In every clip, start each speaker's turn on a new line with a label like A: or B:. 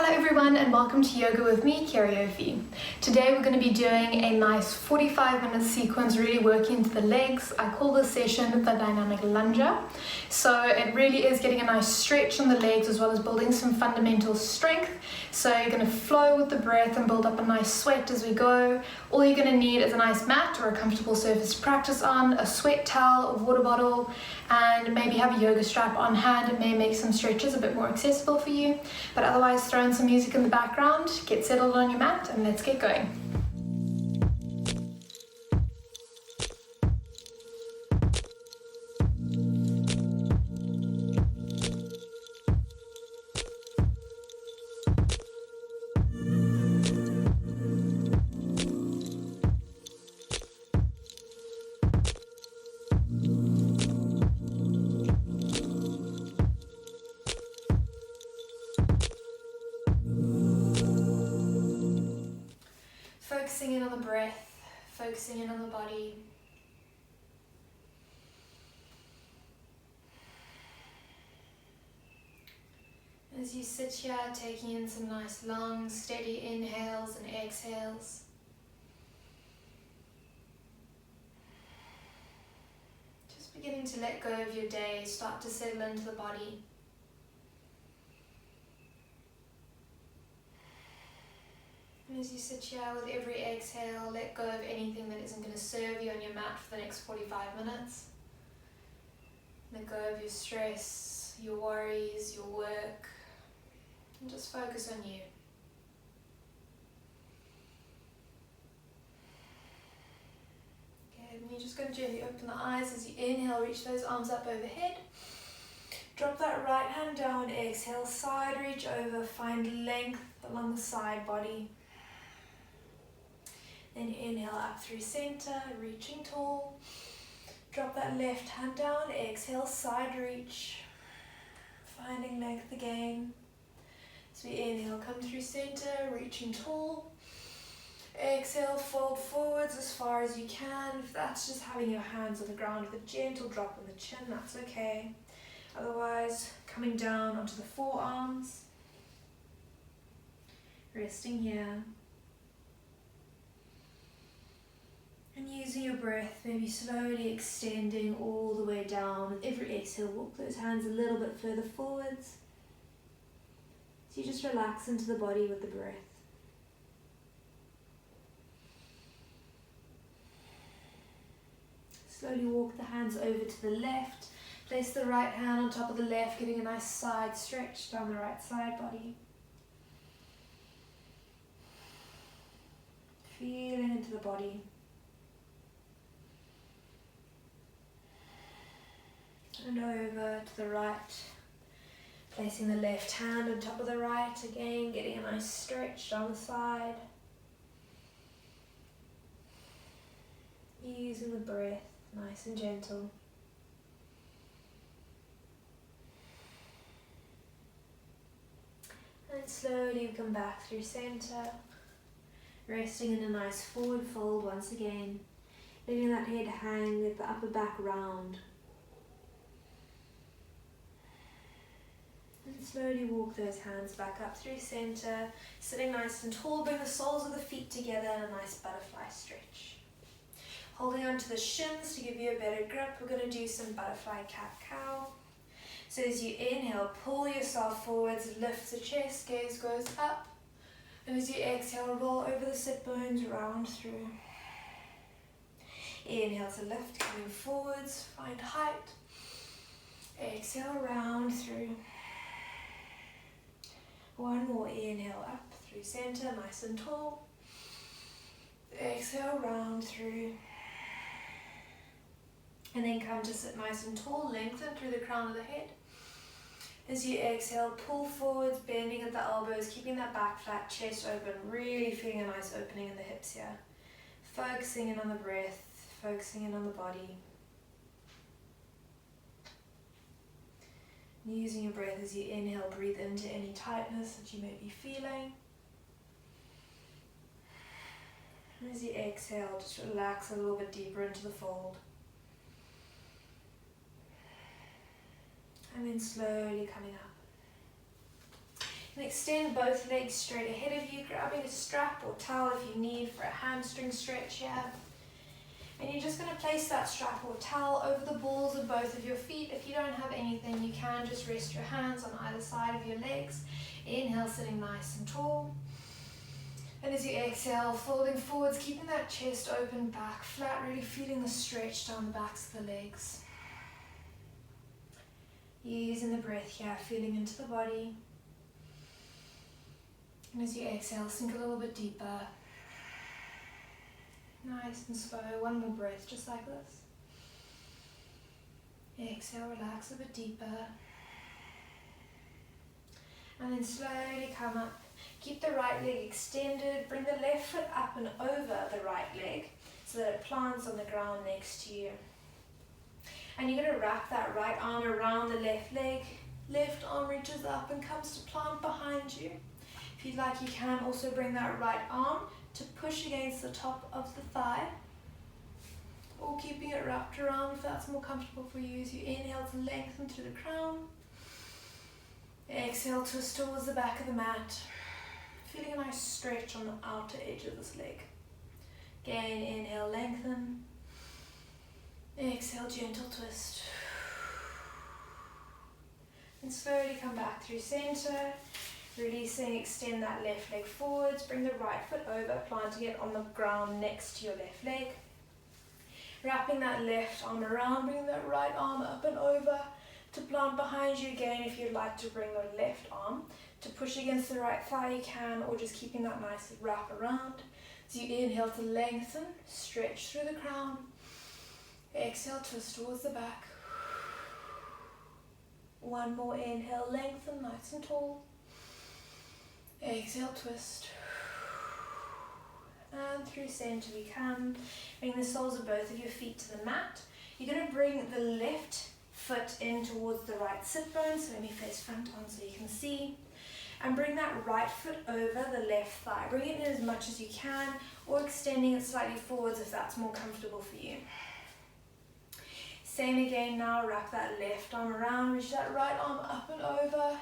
A: Hello everyone and welcome to Yoga with me, Kerri O'Fee. Today we're going to be doing a nice 45-minute sequence really working into the legs. I call this session the dynamic lunger. So it really is getting a nice stretch on the legs as well as building some fundamental strength. So you're going to flow with the breath and build up a nice sweat as we go. All you're going to need is a nice mat or a comfortable surface to practice on, a sweat towel, a water bottle, and maybe have a yoga strap on hand. It may make some stretches a bit more accessible for you, but otherwise throw in some music in the background, get settled on your mat, and let's get going. Focusing in on the breath, focusing in on the body. As you sit here, taking in some nice long, steady inhales and exhales. Just beginning to let go of your day, start to settle into the body. And as you sit here, with every exhale, let go of anything that isn't going to serve you on your mat for the next 45 minutes. Let go of your stress, your worries, your work, and just focus on you. Okay, and you're just going to gently open the eyes as you inhale, reach those arms up overhead. Drop that right hand down, exhale, side reach over, find length along the side body. Then inhale up through center, reaching tall. Drop that left hand down, exhale, side reach. Finding length again. As we inhale, come through center, reaching tall. Exhale, fold forwards as far as you can. If that's just having your hands on the ground with a gentle drop on the chin, that's okay. Otherwise, coming down onto the forearms. Resting here. And using your breath, maybe slowly extending all the way down. With every exhale, walk those hands a little bit further forwards. So you just relax into the body with the breath. Slowly walk the hands over to the left. Place the right hand on top of the left, getting a nice side stretch down the right side body. Feeling into the body. And over to the right, placing the left hand on top of the right, again getting a nice stretch down the side. Using the breath, nice and gentle. And slowly we come back through center, resting in a nice forward fold once again, letting that head hang with the upper back round. And slowly walk those hands back up through center, sitting nice and tall, bring the soles of the feet together in a nice butterfly stretch. Holding onto the shins to give you a better grip, we're going to do some butterfly cat-cow. So as you inhale, pull yourself forwards, lift the chest, gaze goes up. And as you exhale, roll over the sit bones, round through. Inhale to lift, coming forwards, find height. Exhale, round through. One more, inhale up through center, nice and tall. Exhale, round through. And then come to sit nice and tall, lengthen through the crown of the head. As you exhale, pull forwards, bending at the elbows, keeping that back flat, chest open, really feeling a nice opening in the hips here. Focusing in on the breath, focusing in on the body. Using your breath as you inhale, breathe into any tightness that you may be feeling. And as you exhale, just relax a little bit deeper into the fold. And then slowly coming up.
B: And extend both legs straight ahead of you, grabbing a strap or towel if you need for a hamstring stretch here. And you're just going to place that strap or towel over the balls of both of your feet. If you don't have anything, you can just rest your hands on either side of your legs. Inhale, sitting nice and tall. And as you exhale, folding forwards, keeping that chest open, back flat, really feeling the stretch down the backs of the legs. Using the breath here, feeling into the body. And as you exhale, sink a little bit deeper. Nice and slow, one more breath, just like this. Exhale, relax a bit deeper. And then slowly come up. Keep the right leg extended, bring the left foot up and over the right leg so that it plants on the ground next to you. And you're going to wrap that right arm around the left leg. Left arm reaches up and comes to plant behind you. If you'd like, you can also bring that right arm to push against the top of the thigh, or keeping it wrapped around if that's more comfortable for you. As you inhale to lengthen through the crown. Exhale, twist towards the back of the mat. Feeling a nice stretch on the outer edge of this leg. Again, inhale, lengthen. Exhale, gentle twist. And slowly come back through center. Releasing, extend that left leg forwards. Bring the right foot over, planting it on the ground next to your left leg. Wrapping that left arm around, bringing that right arm up and over to plant behind you again. If you'd like to bring the left arm to push against the right thigh, you can, or just keeping that nice wrap around. As you inhale to lengthen, stretch through the crown. Exhale, twist towards the back. One more inhale, lengthen, nice and tall. Exhale, twist. And through center we come. Bring the soles of both of your feet to the mat. You're going to bring the left foot in towards the right sit bone. So let me face front on so you can see. And bring that right foot over the left thigh. Bring it in as much as you can, or extending it slightly forwards if that's more comfortable for you. Same again now, wrap that left arm around, reach that right arm up and over.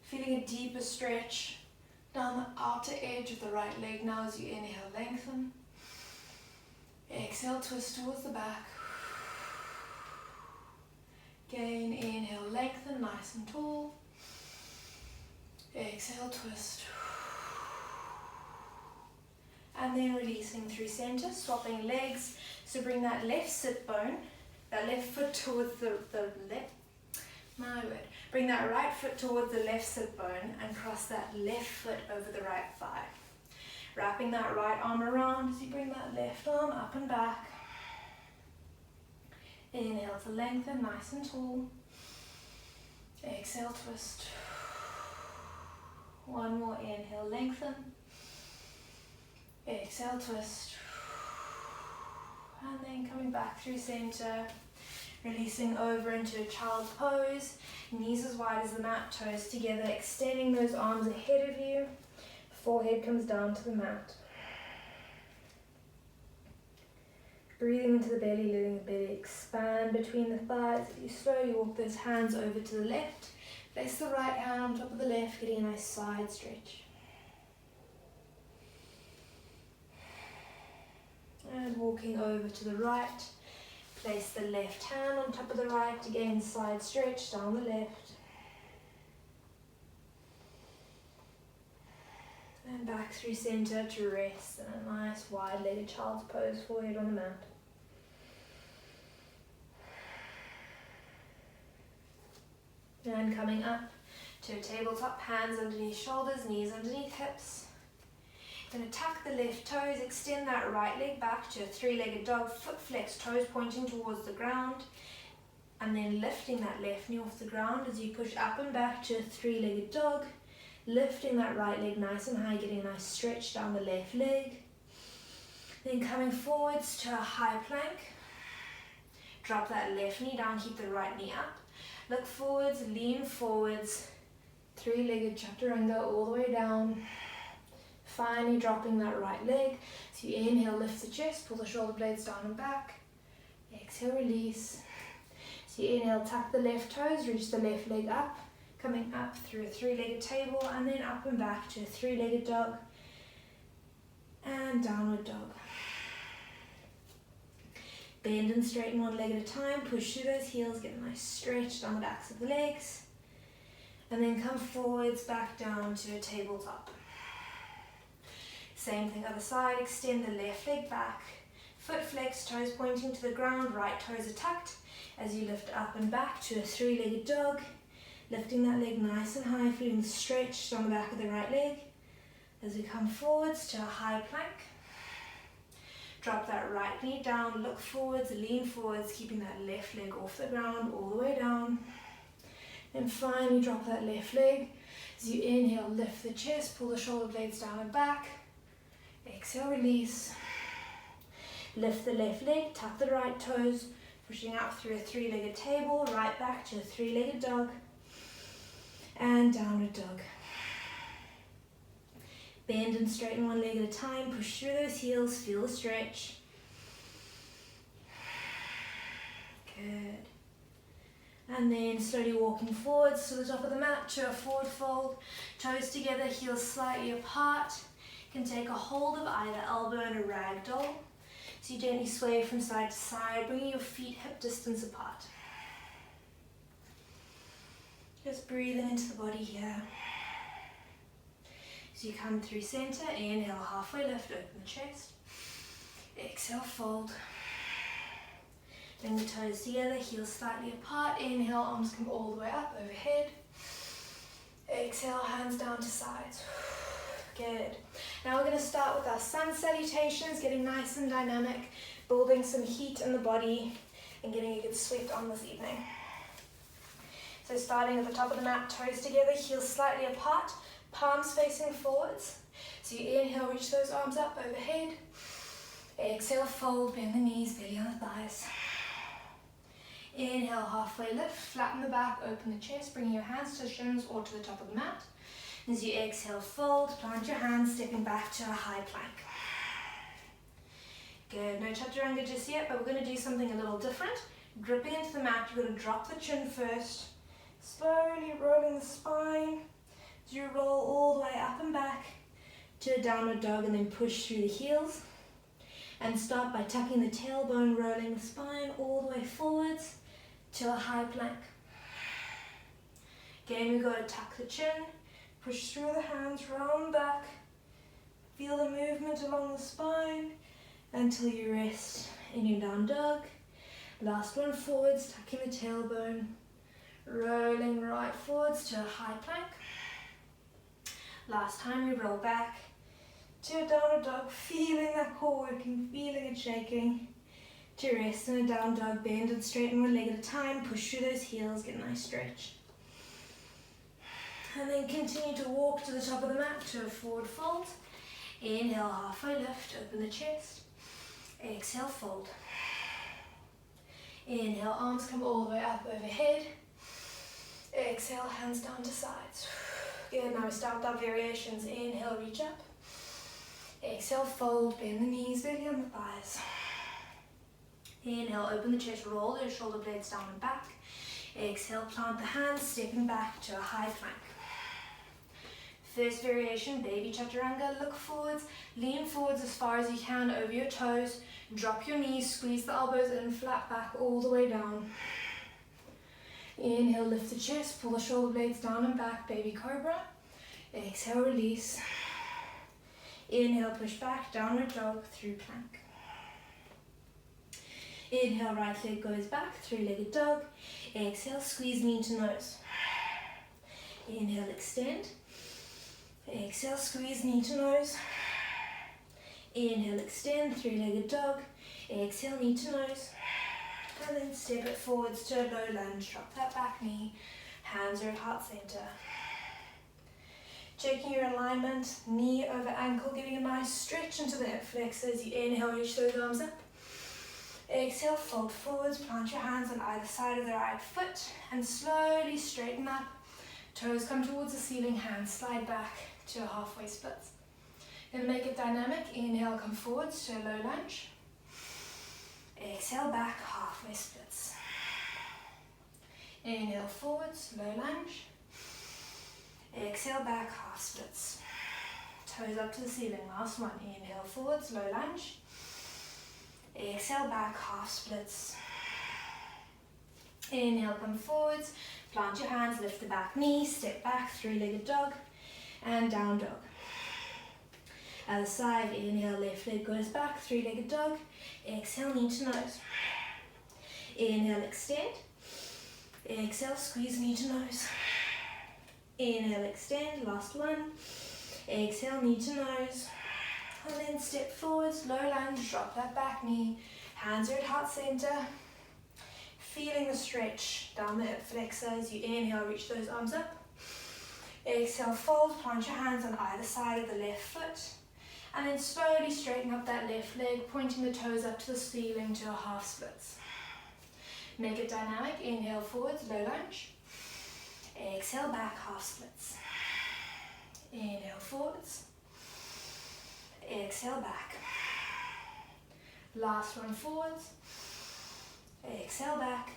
B: Feeling a deeper stretch down the outer edge of the right leg now as you inhale, lengthen. Exhale, twist towards the back. Again, inhale, lengthen, nice and tall. Exhale, twist. And then releasing through center, swapping legs. So bring that left sit bone, that left foot towards the left. Bring that right foot towards the left sit bone and cross that left foot over the right thigh. Wrapping that right arm around as you bring that left arm up and back. Inhale to lengthen, nice and tall. Exhale, twist. One more inhale, lengthen. Exhale, twist. And then coming back through center. Releasing over into a child's pose. Knees as wide as the mat, toes together, extending those arms ahead of you. Forehead comes down to the mat. Breathing into the belly, letting the belly expand between the thighs. If you slowly walk those hands over to the left, place the right hand on top of the left, getting a nice side stretch. And walking over to the right. Place the left hand on top of the right, again side stretch down the left. And back through center to rest in a nice wide-legged child's pose, forehead on the mat. And coming up to a tabletop, hands underneath shoulders, knees underneath hips. Then tuck the left toes, extend that right leg back to a three-legged dog, foot flex, toes pointing towards the ground, and then lifting that left knee off the ground as you push up and back to a three-legged dog, lifting that right leg nice and high, getting a nice stretch down the left leg. Then coming forwards to a high plank, drop that left knee down, keep the right knee up, look forwards, lean forwards, three-legged chaturanga all the way down. Finally dropping that right leg. So you inhale, lift the chest, pull the shoulder blades down and back. Exhale, release. So you inhale, tuck the left toes, reach the left leg up. Coming up through a three-legged table and then up and back to a three-legged dog and downward dog. Bend and straighten one leg at a time, push through those heels, get a nice stretch down the backs of the legs, and then come forwards, back down to a tabletop. Same thing other side, extend the left leg back, foot flexed, toes pointing to the ground, right toes are tucked as you lift up and back to a three-legged dog, lifting that leg nice and high, feeling the stretch down the back of the right leg. As we come forwards to a high plank, drop that right knee down, look forwards, lean forwards, keeping that left leg off the ground all the way down. And finally drop that left leg. As you inhale, lift the chest, pull the shoulder blades down and back. Exhale, release. Lift the left leg, tuck the right toes, pushing out through a three-legged table, right back to a three-legged dog, and downward dog. Bend and straighten one leg at a time, push through those heels, feel the stretch. Good. And then slowly walking forwards to the top of the mat to a forward fold, toes together, heels slightly apart. You can take a hold of either elbow in a ragdoll. So you gently sway from side to side, bringing your feet hip distance apart. Just breathing into the body here. As you come through center, inhale, halfway lift, open the chest. Exhale, fold. Bring the toes together, heels slightly apart. Inhale, arms come all the way up, overhead. Exhale, hands down to sides. Good. Now we're going to start with our sun salutations, getting nice and dynamic, building some heat in the body, and getting a good sweat on this evening. So starting at the top of the mat, toes together, heels slightly apart, palms facing forwards. So you inhale, reach those arms up overhead. Exhale, fold, bend the knees, belly on the thighs. Inhale, halfway lift, flatten the back, open the chest, bringing your hands to the shins or to the top of the mat. As you exhale, fold, plant your hands, stepping back to a high plank. Good, no chaturanga just yet, but we're going to do something a little different. Gripping into the mat, you're going to drop the chin first, slowly rolling the spine. As you roll all the way up and back to a downward dog, and then push through the heels. And start by tucking the tailbone, rolling the spine all the way forwards to a high plank. Again, we've got to tuck the chin, push through the hands, round back. Feel the movement along the spine until you rest in your down dog. Last one, forwards, tucking the tailbone, rolling right forwards to a high plank. Last time, we roll back to a downward dog, feeling that core working, feeling it shaking. To rest in a down dog, bend and straighten one leg at a time, push through those heels, get a nice stretch. And then continue to walk to the top of the mat to a forward fold. Inhale, halfway lift, open the chest. Exhale, fold. Inhale, arms come all the way up overhead. Exhale, hands down to sides. Good, now we start with our variations. Inhale, reach up. Exhale, fold, bend the knees, belly on the thighs. Inhale, open the chest, roll those shoulder blades down and back. Exhale, plant the hands, stepping back to a high plank. First variation, baby chaturanga, look forwards, lean forwards as far as you can over your toes, drop your knees, squeeze the elbows in, flat back all the way down. Inhale, lift the chest, pull the shoulder blades down and back, baby cobra. Exhale, release. Inhale, push back, downward dog, through plank. Inhale, right leg goes back, three-legged dog. Exhale, squeeze knee to nose. Inhale, extend. Exhale, squeeze knee to nose. Inhale, extend, three-legged dog. Exhale, knee to nose. And then step it forwards to a low lunge. Drop that back knee. Hands are at heart center. Checking your alignment, knee over ankle, giving a nice stretch into the hip flexors. You inhale, reach those arms up. Exhale, fold forwards, plant your hands on either side of the right foot, and slowly straighten up. Toes come towards the ceiling, hands slide back to a halfway split. Then make it dynamic. Inhale, come forwards to a low lunge. Exhale, back, halfway splits. Inhale, forwards, low lunge. Exhale, back, half splits. Toes up to the ceiling, last one. Inhale, forwards, low lunge. Exhale, back, half splits. Inhale, come forwards, plant your hands, lift the back knee, step back, three-legged dog, and down dog. Other side, inhale, left leg goes back, three-legged dog. Exhale, knee to nose. Inhale, extend. Exhale, squeeze knee to nose. Inhale, extend, last one. Exhale, knee to nose. And then step forwards, low lunge, drop that back knee. Hands are at heart center. Feeling the stretch down the hip flexor as you inhale, reach those arms up. Exhale, fold, plant your hands on either side of the left foot. And then slowly straighten up that left leg, pointing the toes up to the ceiling to a half splits. Make it dynamic. Inhale, forwards, low lunge. Exhale, back, half splits. Inhale, forwards. Exhale, back. Last one, forwards. Exhale, back.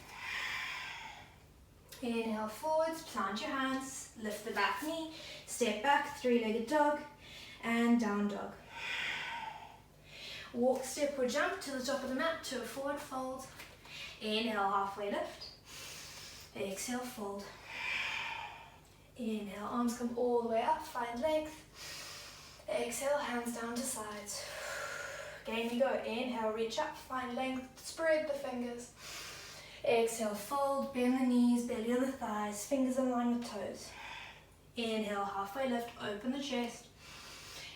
B: Inhale, forwards, plant your hands, lift the back knee, step back, three-legged dog, and down dog. Walk, step, or jump to the top of the mat to a forward fold. Inhale, halfway lift. Exhale, fold. Inhale, arms come all the way up, find length. Exhale, hands down to sides. Again you go. Inhale, reach up, find length, spread the fingers. Exhale, fold, bend the knees, belly on the thighs, fingers in line with toes. Inhale, halfway lift, open the chest.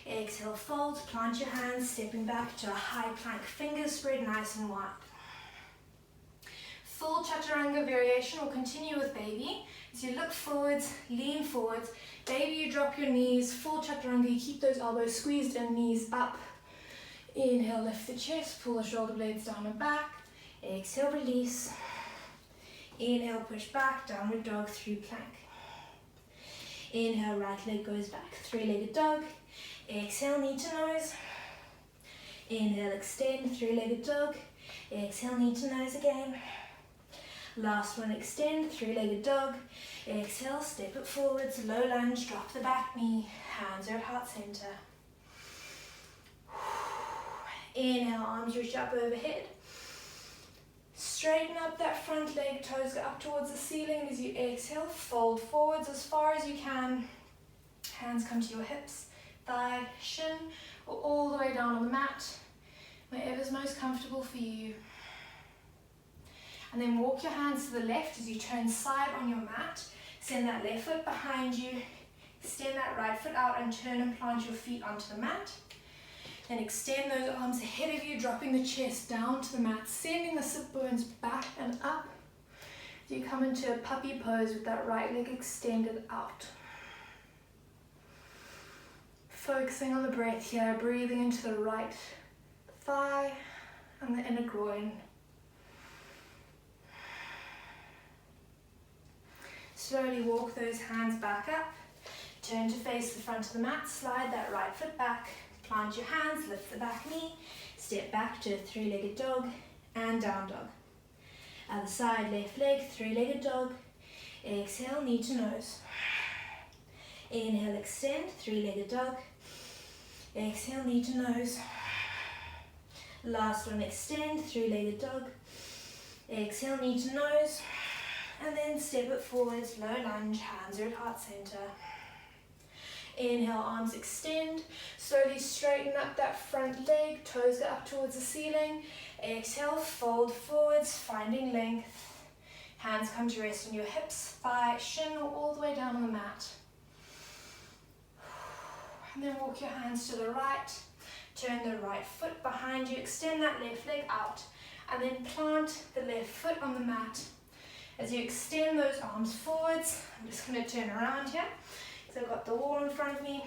B: Exhale, fold, plant your hands, stepping back to a high plank, fingers spread nice and wide. Full chaturanga variation will continue with baby. As you look forwards, lean forwards. Baby, you drop your knees, full chaturanga, you keep those elbows squeezed and knees up. Inhale, lift the chest, pull the shoulder blades down and back. Exhale, release. Inhale, push back, downward dog, through plank. Inhale, right leg goes back, three-legged dog. Exhale, knee to nose. Inhale, extend, three-legged dog. Exhale, knee to nose again. Last one, extend, three-legged dog. Exhale, step it forwards, low lunge, drop the back knee, hands are at heart center. Inhale, arms reach up overhead. Straighten up that front leg, toes go up towards the ceiling. As you exhale, fold forwards as far as you can. Hands come to your hips, thigh, shin, or all the way down on the mat, wherever's most comfortable for you. And then walk your hands to the left as you turn side on your mat. Send that left foot behind you. Extend that right foot out and turn and plant your feet onto the mat. Then extend those arms ahead of you, dropping the chest down to the mat, sending the sit bones back and up. As you come into a puppy pose with that right leg extended out. Focusing on the breath here, breathing into the right thigh and the inner groin. Slowly walk those hands back up. Turn to face the front of the mat, slide that right foot back. Plant your hands, lift the back knee, step back to a three-legged dog and down dog. Other side, left leg, three-legged dog. Exhale, knee to nose. Inhale, extend, three-legged dog. Exhale, knee to nose. Last one, extend, three-legged dog. Exhale, knee to nose. And then step it forwards, low lunge, hands are at heart center. Inhale, arms extend. Slowly straighten up that front leg, toes go up towards the ceiling. Exhale, fold forwards, finding length. Hands come to rest on your hips, thigh, shin, or all the way down on the mat. And then walk your hands to the right. Turn the right foot behind you, extend that left leg out. And then plant the left foot on the mat. As you extend those arms forwards, I'm just going to turn around here. So I've got the wall in front of me.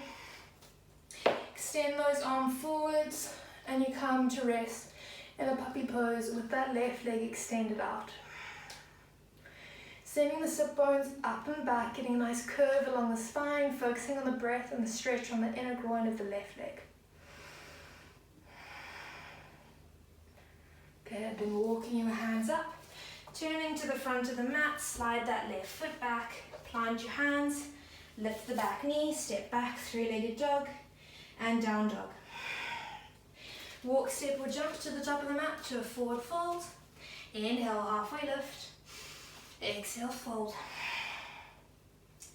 B: Extend those arms forwards and you come to rest in a puppy pose with that left leg extended out. Sending the sit bones up and back, getting a nice curve along the spine, focusing on the breath and the stretch on the inner groin of the left leg. Good, then walking your hands up. Turning to the front of the mat, slide that left foot back, plant your hands, Lift the back knee, step back, three-legged dog, and down dog. Walk, step, or jump to the top of the mat to a forward fold. Inhale, halfway lift. Exhale, fold.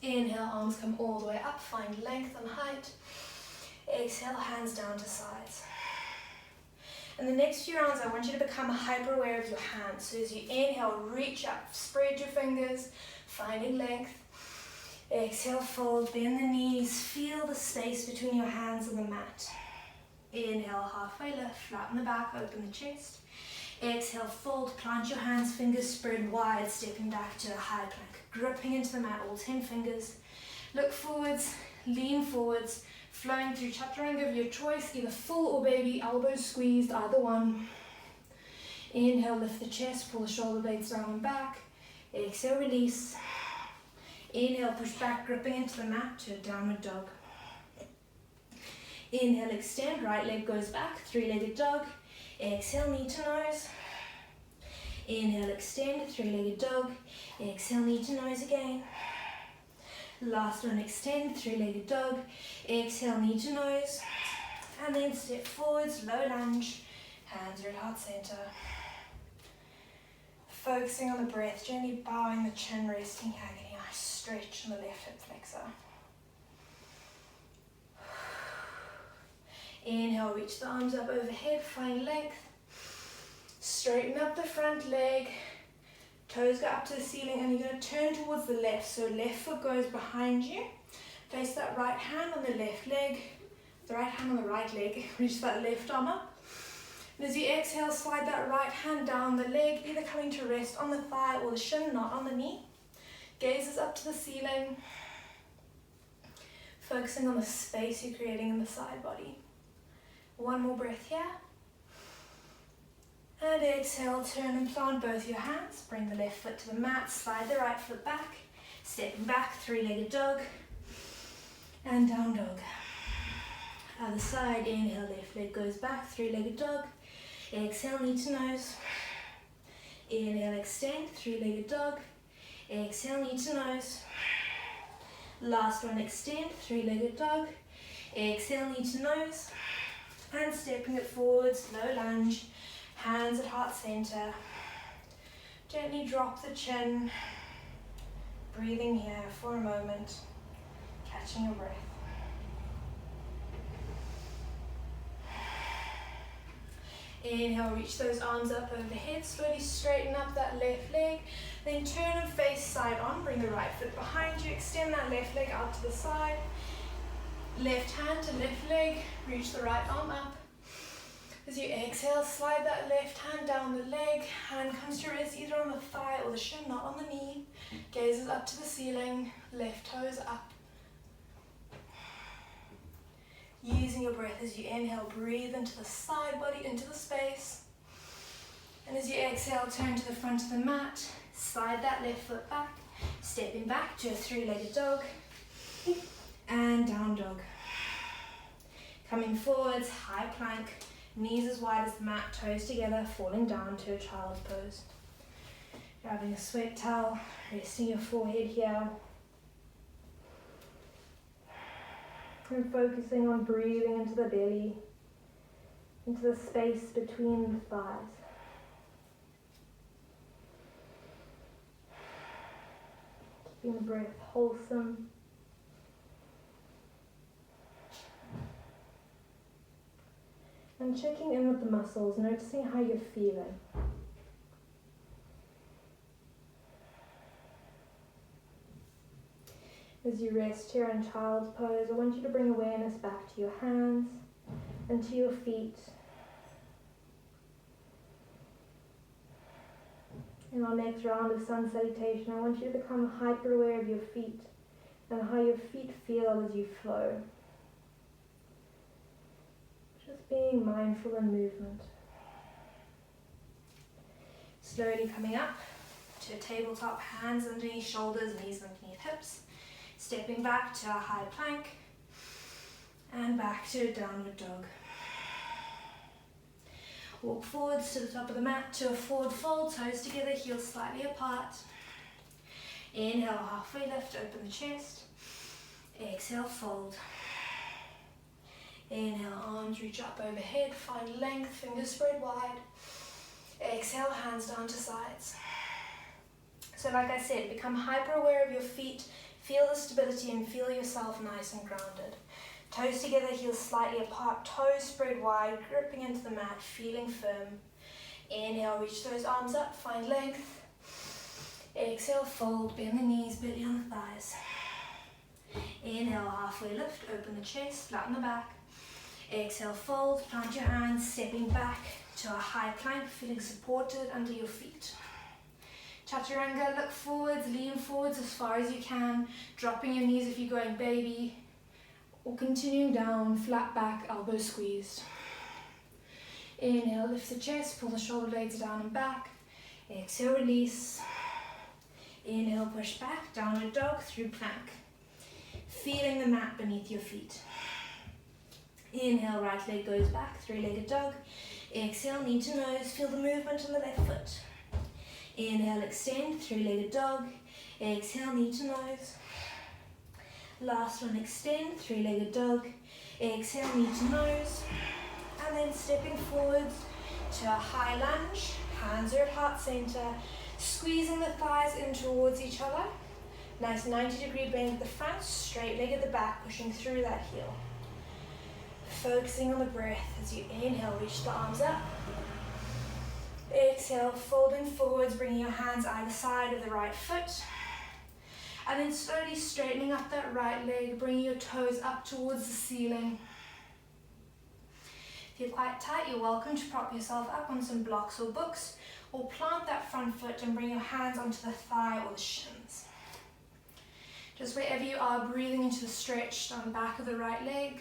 B: Inhale, arms come all the way up, find length and height. Exhale, hands down to sides. In the next few rounds, I want you to become hyper aware of your hands. So as you inhale, reach up, spread your fingers, finding length. Exhale, fold, bend the knees, feel the space between your hands and the mat. Inhale, halfway lift, flatten the back, open the chest. Exhale, fold, plant your hands, fingers spread wide, stepping back to a high plank. Gripping into the mat, all 10 fingers. Look forwards, lean forwards, flowing through chaturanga of your choice, either full or baby, elbows squeezed, either one. Inhale, lift the chest, pull the shoulder blades down and back. Exhale, release. Inhale, push back, gripping into the mat to a downward dog. Inhale, extend, right leg goes back, three-legged dog. Exhale, knee to nose. Inhale, extend, three-legged dog. Exhale, knee to nose again. Last one, extend, three-legged dog. Exhale, knee to nose. And then step forwards, low lunge. Hands are at heart center. Focusing on the breath, gently bowing the chin, resting here, getting a nice stretch in the left hip flexor. Inhale, reach the arms up overhead, find length. Straighten up the front leg. Toes go up to the ceiling and you're going to turn towards the left. So left foot goes behind you. Place that right hand on the left leg. The right hand on the right leg. Reach that left arm up. And as you exhale, slide that right hand down the leg, either coming to rest on the thigh or the shin, not on the knee. Gaze is up to the ceiling. Focusing on the space you're creating in the side body. One more breath here. And exhale, turn and plant both your hands. Bring the left foot to the mat, slide the right foot back. Stepping back, three-legged dog. And down dog. Other side, inhale, left leg goes back, three-legged dog. Exhale, knee to nose. Inhale, extend, three-legged dog. Exhale, knee to nose. Last one, extend, three-legged dog. Exhale, knee to nose. And stepping it forwards, low lunge. Hands at heart center. Gently drop the chin. Breathing here for a moment. Catching your breath. Inhale, reach those arms up overhead. Slowly straighten up that left leg. Then turn and face side on. Bring the right foot behind you. Extend that left leg out to the side. Left hand to left leg. Reach the right arm up. As you exhale, slide that left hand down the leg. Hand comes to rest either on the thigh or the shin, not on the knee. Gaze is up to the ceiling. Left toes up. Using your breath as you inhale, breathe into the side body, into the space. And as you exhale, turn to the front of the mat. Slide that left foot back. Stepping back to a three-legged dog. And down dog. Coming forwards, high plank. Knees as wide as the mat, toes together, falling down to a child's pose. Grabbing a sweat towel, resting your forehead here. And focusing on breathing into the belly, into the space between the thighs. Keeping the breath wholesome. And checking in with the muscles, noticing how you're feeling. As you rest here in child's pose, I want you to bring awareness back to your hands and to your feet. In our next round of sun salutation, I want you to become hyper aware of your feet and how your feet feel as you flow. Just being mindful in movement. Slowly coming up to a tabletop, hands underneath shoulders, knees underneath hips. Stepping back to a high plank and back to a downward dog. Walk forwards to the top of the mat to a forward fold, toes together, heels slightly apart. Inhale, halfway lift, open the chest. Exhale, fold. Inhale, arms reach up overhead, find length, fingers spread wide. Exhale, hands down to sides. So like I said, become hyper aware of your feet, feel the stability and feel yourself nice and grounded. Toes together, heels slightly apart, toes spread wide, gripping into the mat, feeling firm. Inhale, reach those arms up, find length. Exhale, fold, bend the knees, belly on the thighs. Inhale, halfway lift, open the chest, flatten the back. Exhale, fold, plant your hands, stepping back to a high plank, feeling supported under your feet. Chaturanga, look forwards, lean forwards as far as you can, dropping your knees if you're going baby, or continuing down, flat back, elbows squeezed. Inhale, lift the chest, pull the shoulder blades down and back. Exhale, release. Inhale, push back, downward dog through plank. Feeling the mat beneath your feet. Inhale, right leg goes back, three-legged dog. Exhale, knee to nose, feel the movement in the left foot. Inhale, extend, three-legged dog. Exhale, knee to nose. Last one, extend, three-legged dog. Exhale, knee to nose. And then stepping forwards to a high lunge. Hands are at heart center. Squeezing the thighs in towards each other. Nice 90-degree bend at the front, straight leg at the back, pushing through that heel. Focusing on the breath as you inhale, reach the arms up. Exhale, folding forwards, bringing your hands either side of the right foot. And then slowly straightening up that right leg, bringing your toes up towards the ceiling. If you're quite tight, you're welcome to prop yourself up on some blocks or books, or plant that front foot and bring your hands onto the thigh or the shins. Just wherever you are, breathing into the stretch down the back of the right leg.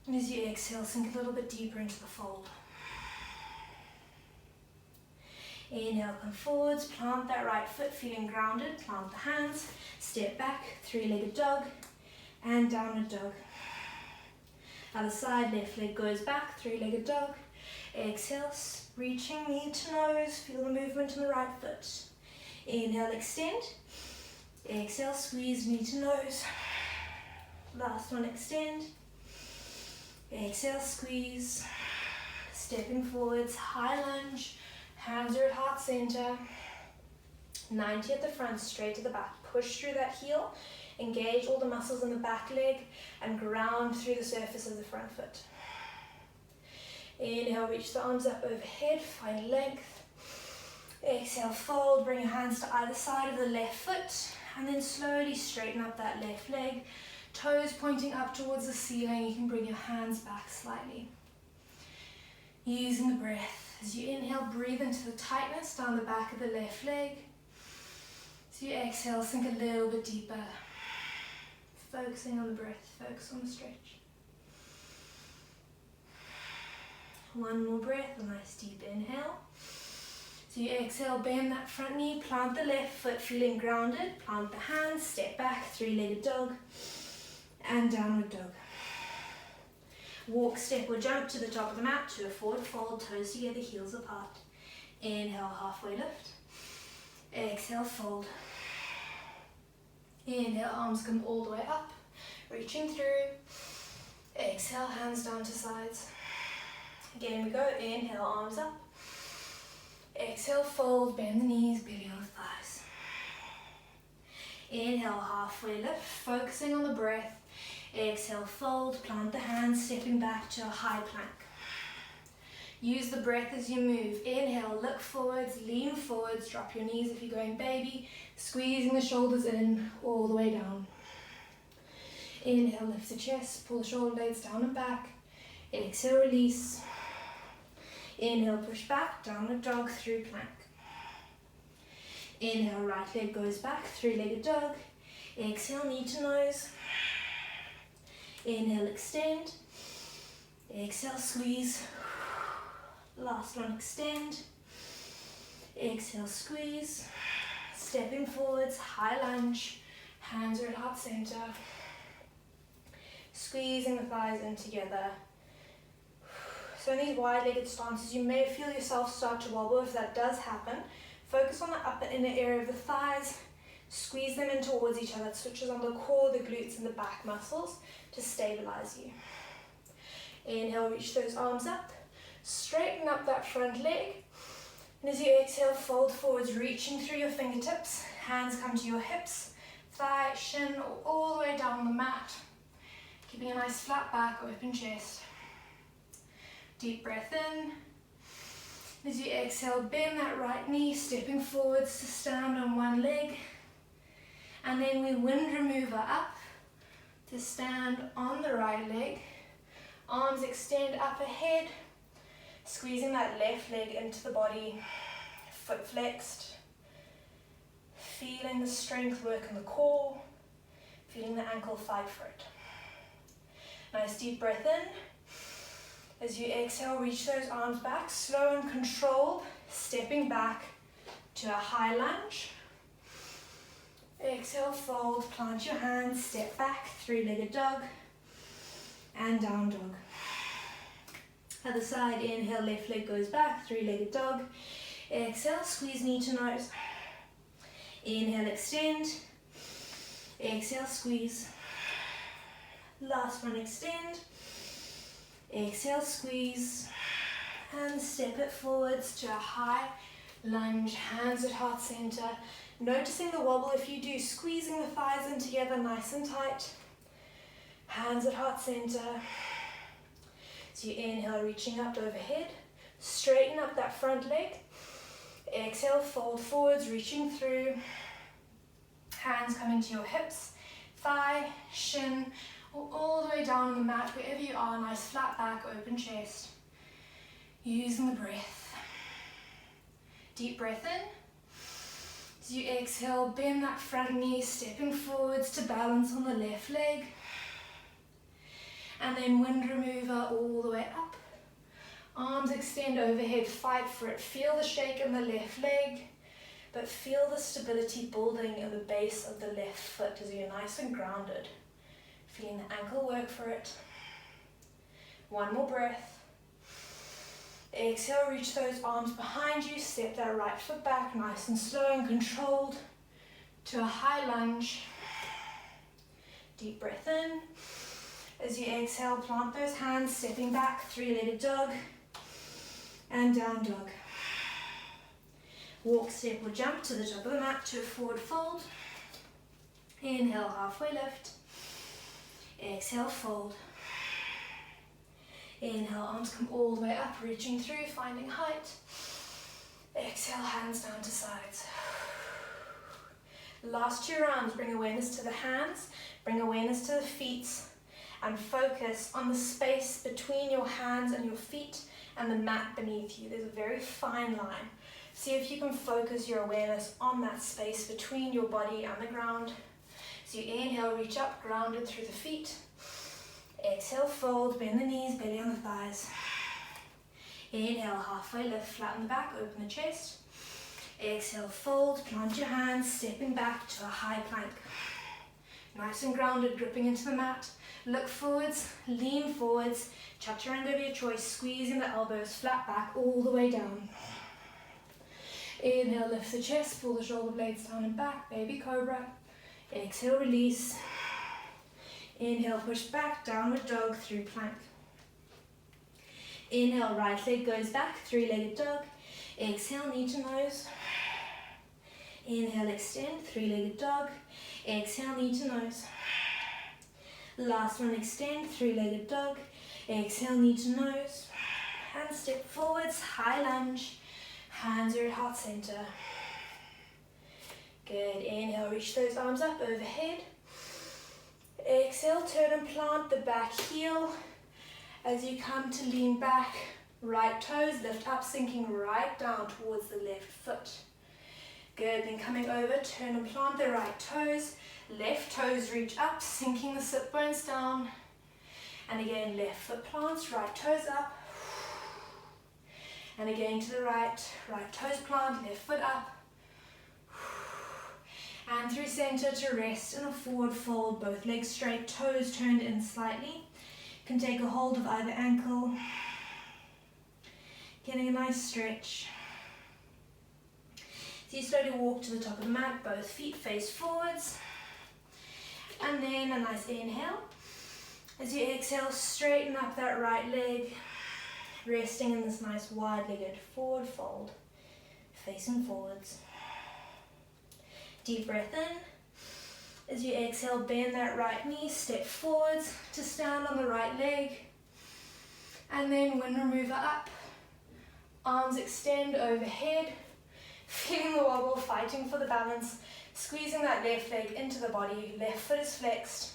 B: And as you exhale, sink a little bit deeper into the fold. Inhale, come forwards, plant that right foot, feeling grounded, plant the hands, step back, three-legged dog, and downward dog. Other side, left leg goes back, three-legged dog. Exhale, reaching knee to nose, feel the movement in the right foot. Inhale, extend. Exhale, squeeze, knee to nose. Last one, extend. Exhale, squeeze. Stepping forwards, high lunge. Hands are at heart center. 90 at the front, straight to the back. Push through that heel. Engage all the muscles in the back leg and ground through the surface of the front foot. Inhale, reach the arms up overhead, find length. Exhale, fold, bring your hands to either side of the left foot, and then slowly straighten up that left leg. Toes pointing up towards the ceiling, you can bring your hands back slightly. Using the breath. As you inhale, breathe into the tightness down the back of the left leg. As you exhale, sink a little bit deeper. Focusing on the breath, focus on the stretch. One more breath, a nice deep inhale. So you exhale, bend that front knee, plant the left foot, feeling grounded. Plant the hands, step back, three-legged dog, and downward dog. Walk, step, or jump to the top of the mat to a forward fold, toes together, heels apart. Inhale, halfway lift. Exhale, fold. Inhale, arms come all the way up, reaching through. Exhale, hands down to sides. Again we go, inhale, arms up. Exhale, fold, bend the knees, belly on the thighs. Inhale, halfway lift, focusing on the breath. Exhale, fold, plant the hands, stepping back to a high plank. Use the breath as you move. Inhale, look forwards, lean forwards, drop your knees if you're going baby, squeezing the shoulders in all the way down. Inhale, lift the chest, pull the shoulder blades down and back. Exhale, release. Inhale, push back, downward dog through plank. Inhale, right leg goes back, three-legged dog. Exhale, knee to nose. Inhale, extend. Exhale, squeeze. Last one, extend. Exhale, squeeze. Stepping forwards, high lunge. Hands are at heart center. Squeezing the thighs in together. So in these wide-legged stances, you may feel yourself start to wobble. If that does happen, focus on the upper inner area of the thighs. Squeeze them in towards each other. It switches on the core, the glutes and the back muscles to stabilize you. Inhale, reach those arms up. Straighten up that front leg. And as you exhale, fold forwards, reaching through your fingertips. Hands come to your hips, thigh, shin, or all the way down the mat. Keeping a nice flat back, open chest. Deep breath in. As you exhale, bend that right knee, stepping forwards to stand on one leg. And then we wind remover up to stand on the right leg. Arms extend up ahead, squeezing that left leg into the body, foot flexed. Feeling the strength work in the core, feeling the ankle fight for it. Nice deep breath in. As you exhale, reach those arms back, slow and controlled, stepping back to a high lunge. Exhale, fold, plant your hands, step back, three-legged dog, and down dog. Other side, inhale, left leg goes back, three-legged dog. Exhale, squeeze knee to nose. Inhale, extend. Exhale, squeeze. Last one, extend. Exhale, squeeze. And step it forwards to a high lunge, hands at heart center. Noticing the wobble if you do, squeezing the thighs in together nice and tight. Hands at heart center. So you inhale, reaching up overhead. Straighten up that front leg. Exhale, fold forwards, reaching through. Hands coming to your hips, thigh, shin, or all the way down on the mat, wherever you are. Nice flat back, open chest. Using the breath. Deep breath in. As you exhale, bend that front knee, stepping forwards to balance on the left leg. And then wind remover all the way up. Arms extend overhead, fight for it. Feel the shake in the left leg, but feel the stability building in the base of the left foot as you're nice and grounded. Feeling the ankle work for it. One more breath. Exhale, reach those arms behind you, step that right foot back, nice and slow and controlled, to a high lunge. Deep breath in. As you exhale, plant those hands, stepping back, three-legged dog, and down dog. Walk, step, or jump to the top of the mat to a forward fold. Inhale, halfway lift. Exhale, fold. Inhale, arms come all the way up, reaching through, finding height. Exhale, hands down to sides. Last 2 rounds, bring awareness to the hands, bring awareness to the feet, and focus on the space between your hands and your feet and the mat beneath you. There's a very fine line. See if you can focus your awareness on that space between your body and the ground. So you inhale, reach up, grounded through the feet. Exhale, fold, bend the knees, belly on the thighs. Inhale, halfway lift, flatten the back, open the chest. Exhale, fold, plant your hands, stepping back to a high plank. Nice and grounded, gripping into the mat. Look forwards, lean forwards, chaturanga of your choice, squeezing the elbows flat back all the way down. Inhale, lift the chest, pull the shoulder blades down and back, baby cobra. Exhale, release. Inhale, push back, downward dog through plank. Inhale, right leg goes back, three-legged dog. Exhale, knee to nose. Inhale, extend, three-legged dog. Exhale, knee to nose. Last one, extend, three-legged dog. Exhale, knee to nose. And step forwards, high lunge. Hands are at heart center. Good. Inhale, reach those arms up overhead. Exhale, turn and plant the back heel. As you come to lean back, right toes lift up, sinking right down towards the left foot. Good. Then coming over, turn and plant the right toes. Left toes reach up, sinking the sit bones down. And again, left foot plants, right toes up. And again to the right, right toes plant, left foot up. And through center to rest in a forward fold, both legs straight, toes turned in slightly. You can take a hold of either ankle. Getting a nice stretch. So you slowly walk to the top of the mat, both feet face forwards. And then a nice inhale. As you exhale, straighten up that right leg, resting in this nice wide-legged forward fold, facing forwards. Deep breath in. As you exhale, bend that right knee, step forwards to stand on the right leg. And then wind remover up. Arms extend overhead. Feeling the wobble, fighting for the balance. Squeezing that left leg into the body. Left foot is flexed.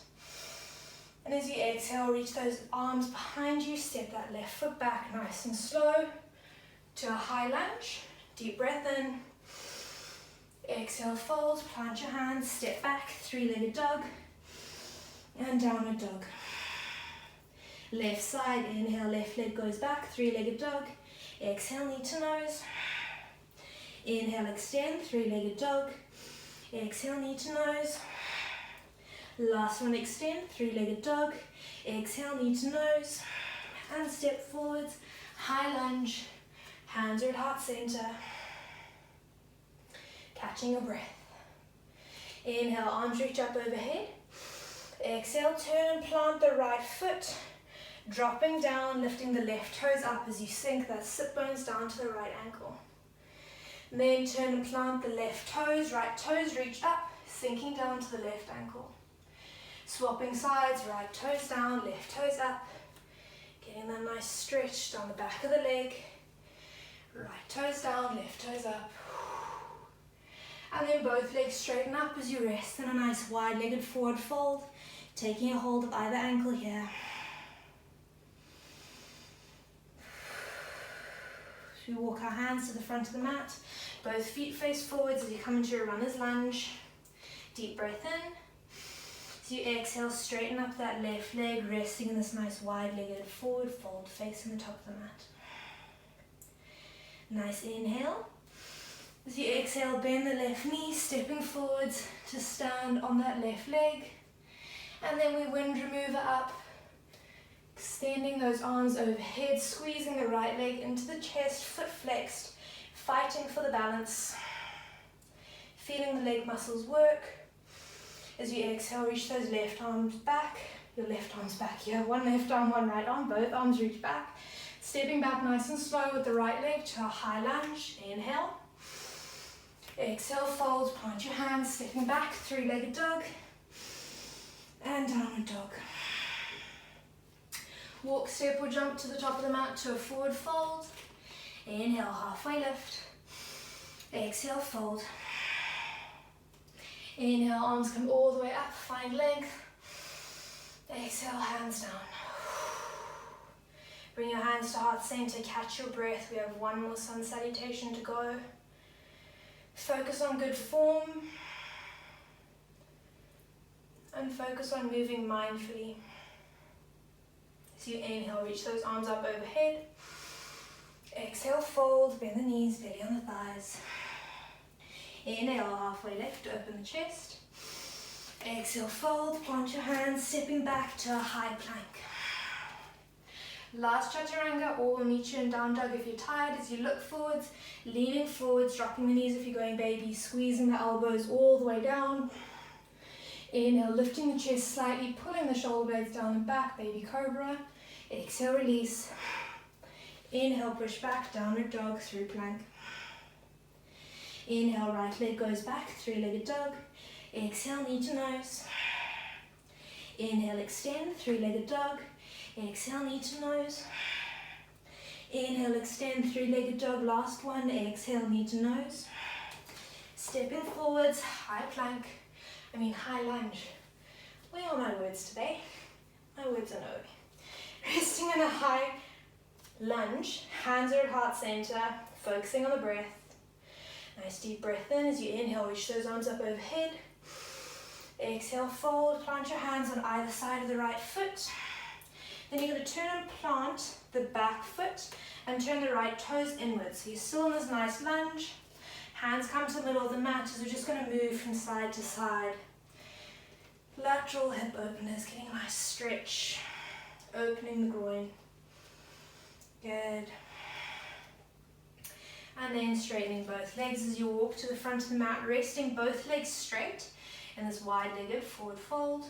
B: And as you exhale, reach those arms behind you. Step that left foot back nice and slow to a high lunge. Deep breath in. Exhale, fold, plant your hands, step back, three-legged dog, and downward dog. Left side, inhale, left leg goes back, three-legged dog. Exhale, knee to nose. Inhale, extend, three-legged dog. Exhale, knee to nose. Last one, extend, three-legged dog. Exhale, knee to nose. And step forwards, high lunge, hands are at heart center. Catching your breath. Inhale, arms reach up overhead. Exhale, turn and plant the right foot. Dropping down, lifting the left toes up as you sink that sit bones down to the right ankle. Then turn and plant the left toes, right toes reach up, sinking down to the left ankle. Swapping sides, right toes down, left toes up. Getting that nice stretch down the back of the leg. Right toes down, left toes up. And then both legs straighten up as you rest in a nice wide-legged forward fold, taking a hold of either ankle here. So we walk our hands to the front of the mat, both feet face forwards as you come into your runner's lunge. Deep breath in. As you exhale, straighten up that left leg, resting in this nice wide-legged forward fold, facing the top of the mat. Nice inhale. As you exhale, bend the left knee, stepping forwards to stand on that left leg. And then we wind remover up, extending those arms overhead, squeezing the right leg into the chest, foot flexed, fighting for the balance. Feeling the leg muscles work. As you exhale, reach those left arms back. Your left arm's back here. One left arm, one right arm. Both arms reach back. Stepping back nice and slow with the right leg to a high lunge. Inhale. Exhale, fold, plant your hands, stepping back, three-legged dog, and downward dog. Walk, step, or jump to the top of the mat to a forward fold. Inhale, halfway lift. Exhale, fold. Inhale, arms come all the way up, find length. Exhale, hands down. Bring your hands to heart center, catch your breath. We have one more sun salutation to go. Focus on good form and focus on moving mindfully. So you inhale, reach those arms up overhead. Exhale, fold, bend the knees, belly on the thighs. Inhale, halfway lift, open the chest. Exhale, fold, plant your hands, stepping back to a high plank. Last chaturanga, or we'll meet you in down dog if you're tired. As you look forwards, leaning forwards, dropping the knees if you're going baby, squeezing the elbows all the way down. Inhale, lifting the chest slightly, pulling the shoulder blades down and back, baby cobra. Exhale, release. Inhale, push back, downward dog, through plank. Inhale, right leg goes back, three-legged dog. Exhale, knee to nose. Inhale, extend, three-legged dog. Exhale, knee to nose. Inhale, extend, three-legged dog. Last one. Exhale, knee to nose. Stepping forwards, high lunge. Where are my words today? My words are no. Resting in a high lunge. Hands are at heart center. Focusing on the breath. Nice deep breath in. As you inhale, reach those arms up overhead. Exhale, fold. Plant your hands on either side of the right foot. Then you're going to turn and plant the back foot and turn the right toes inwards. So you're still in this nice lunge. Hands come to the middle of the mat as we're just going to move from side to side. Lateral hip openers, getting a nice stretch. Opening the groin. Good. And then straightening both legs as you walk to the front of the mat, resting both legs straight in this wide-legged forward fold.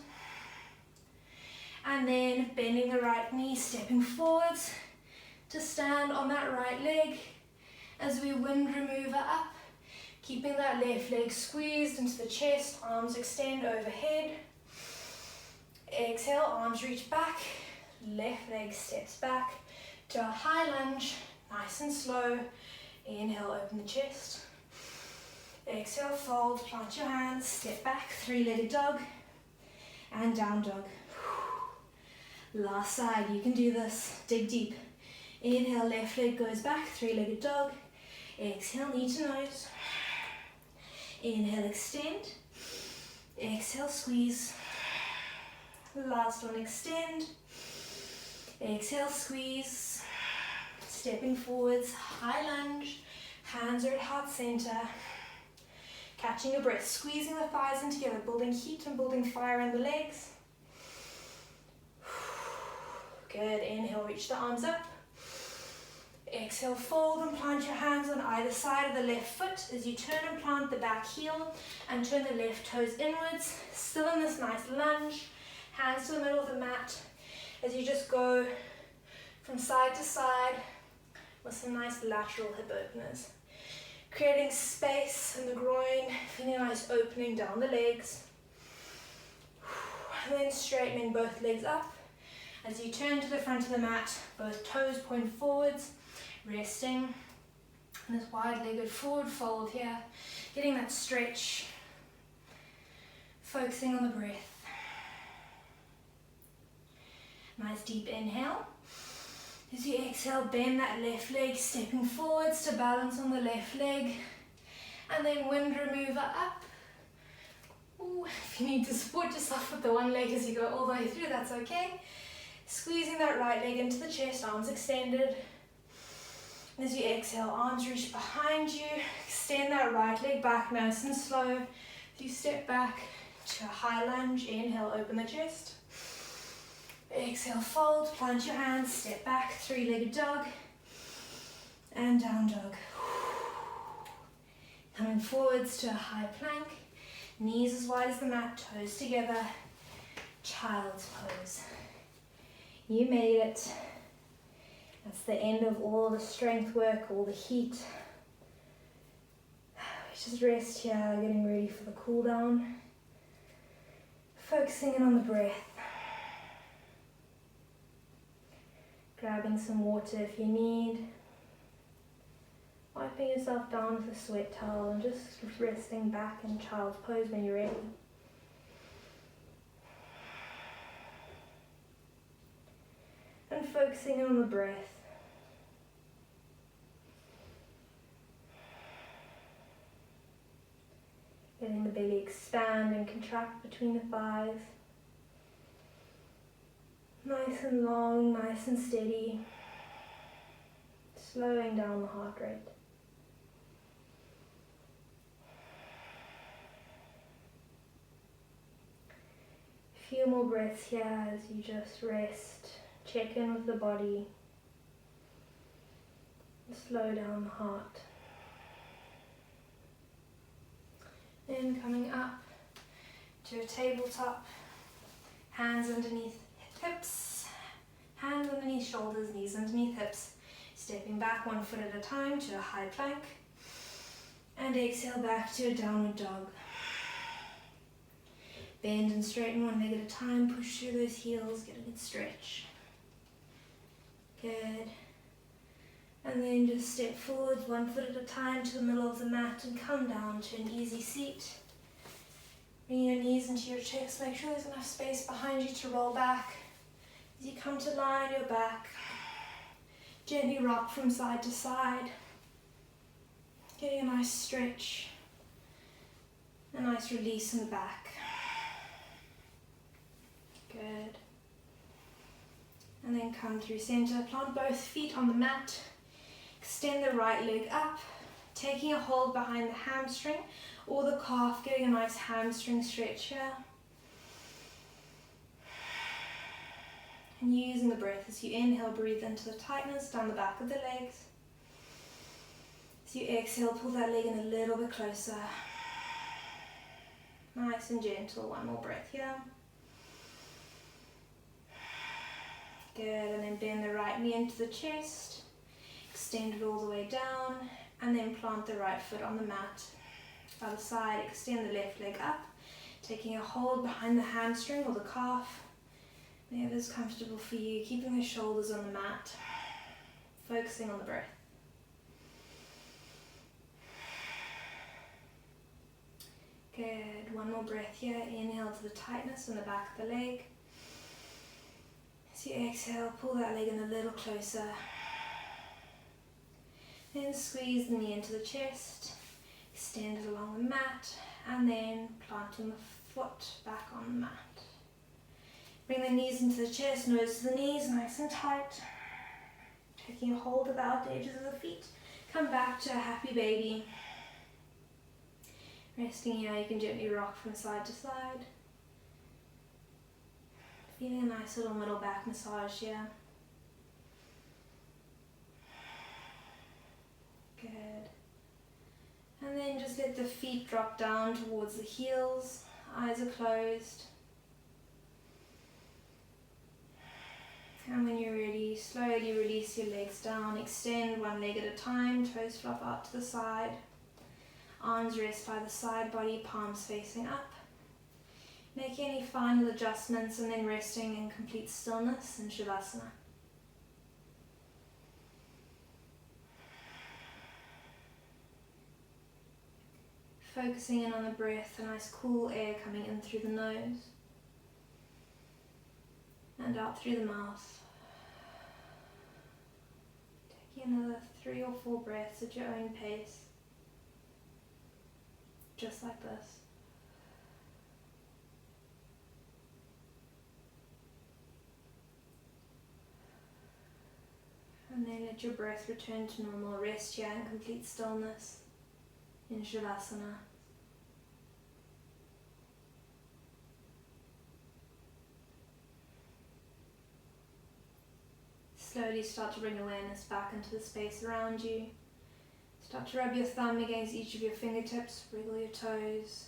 B: And then bending the right knee, stepping forwards to stand on that right leg as we wind remover up, keeping that left leg squeezed into the chest, arms extend overhead. Exhale, arms reach back, left leg steps back to a high lunge, nice and slow. Inhale, open the chest. Exhale, fold, plant your hands, step back, three-legged dog, and down dog. Last side, you can do this. Dig deep. Inhale, left leg goes back, three-legged dog. Exhale, knee to nose. Inhale, extend. Exhale, squeeze. Last one, extend. Exhale, squeeze. Stepping forwards, high lunge. Hands are at heart center. Catching your breath, squeezing the thighs in together, building heat and building fire in the legs. Good, inhale, reach the arms up. Exhale, fold and plant your hands on either side of the left foot as you turn and plant the back heel and turn the left toes inwards. Still in this nice lunge. Hands to the middle of the mat as you just go from side to side with some nice lateral hip openers. Creating space in the groin, feeling a nice opening down the legs. And then straightening both legs up. As you turn to the front of the mat, both toes point forwards, resting in this wide-legged forward fold here, getting that stretch, focusing on the breath. Nice deep inhale. As you exhale, bend that left leg, stepping forwards to balance on the left leg, and then wind remover up. Ooh, if you need to support yourself with the one leg as you go all the way through, that's okay. Squeezing that right leg into the chest, arms extended. And as you exhale, arms reach behind you. Extend that right leg back nice and slow. As you step back to a high lunge, inhale, open the chest. Exhale, fold, plant your hands, step back, three-legged dog, and down dog. Coming forwards to a high plank, knees as wide as the mat, toes together, child's pose. You made it. That's the end of all the strength work, all the heat. Just rest here, getting ready for the cool down. Focusing in on the breath. Grabbing some water if you need. Wiping yourself down with a sweat towel and just resting back in child's pose when you're ready. And focusing on the breath. Letting the belly expand and contract between the thighs. Nice and long, nice and steady. Slowing down the heart rate. A few more breaths here as you just rest. Check in with the body. Slow down the heart. Then coming up to a tabletop. Hands underneath hips. Hands underneath shoulders, knees underneath hips. Stepping back one foot at a time to a high plank. And exhale back to a downward dog. Bend and straighten one leg at a time. Push through those heels, get a good stretch. Good. And then just step forward one foot at a time to the middle of the mat and come down to an easy seat. Bring your knees into your chest. Make sure there's enough space behind you to roll back. As you come to lie on your back, gently rock from side to side. Getting a nice stretch. A nice release in the back. Good. And then come through center. Plant both feet on the mat. Extend the right leg up, taking a hold behind the hamstring or the calf, getting a nice hamstring stretch here. And using the breath as you inhale, breathe into the tightness down the back of the legs. As As you exhale, pull that leg in a little bit closer. Nice and gentle. One more breath here. Good, and then bend the right knee into the chest. Extend it all the way down, and then plant the right foot on the mat. By the side, extend the left leg up, taking a hold behind the hamstring or the calf. Whatever is comfortable for you, keeping the shoulders on the mat, focusing on the breath. Good, one more breath here. Inhale to the tightness in the back of the leg. As you exhale, pull that leg in a little closer. Then squeeze the knee into the chest, extend it along the mat, and then planting the foot back on the mat. Bring the knees into the chest, nose to the knees, nice and tight. Taking a hold of the outer edges of the feet. Come back to a happy baby. Resting here, you can gently rock from side to side. Feeling a nice little middle back massage here. Good. And then just let the feet drop down towards the heels. Eyes are closed. And when you're ready, slowly release your legs down. Extend one leg at a time, toes flop out to the side. Arms rest by the side body, palms facing up. Make any final adjustments and then resting in complete stillness in Shavasana. Focusing in on the breath, a nice cool air coming in through the nose and out through the mouth. Taking another 3 or 4 breaths at your own pace, just like this. And then let your breath return to normal. Rest here in complete stillness in Shavasana. Slowly start to bring awareness back into the space around you. Start to rub your thumb against each of your fingertips, wriggle your toes.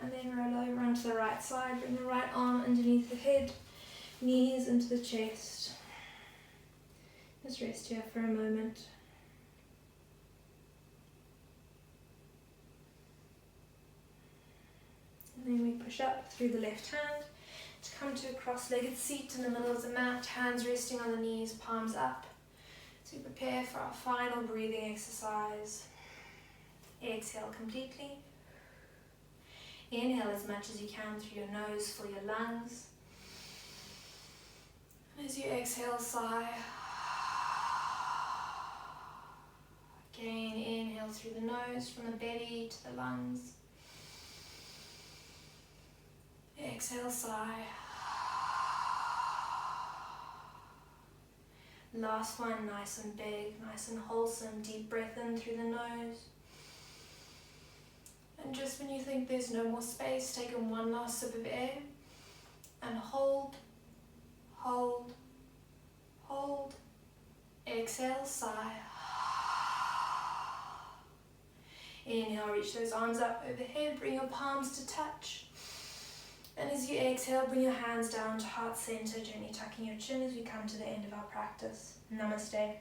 B: And then roll over onto the right side, bring the right arm underneath the head, knees into the chest. Just rest here for a moment. And then we push up through the left hand to come to a cross-legged seat in the middle of the mat, hands resting on the knees, palms up. To prepare for our final breathing exercise. Exhale completely. Inhale as much as you can through your nose, fill your lungs. And as you exhale, sigh. Again, inhale through the nose, from the belly to the lungs. Exhale, sigh. Last one, nice and big, nice and wholesome. Deep breath in through the nose. And just when you think there's no more space, take in one last sip of air and hold, hold, hold. Exhale, sigh. Inhale, reach those arms up overhead, bring your palms to touch. And as you exhale, bring your hands down to heart center, gently tucking your chin as we come to the end of our practice. Namaste.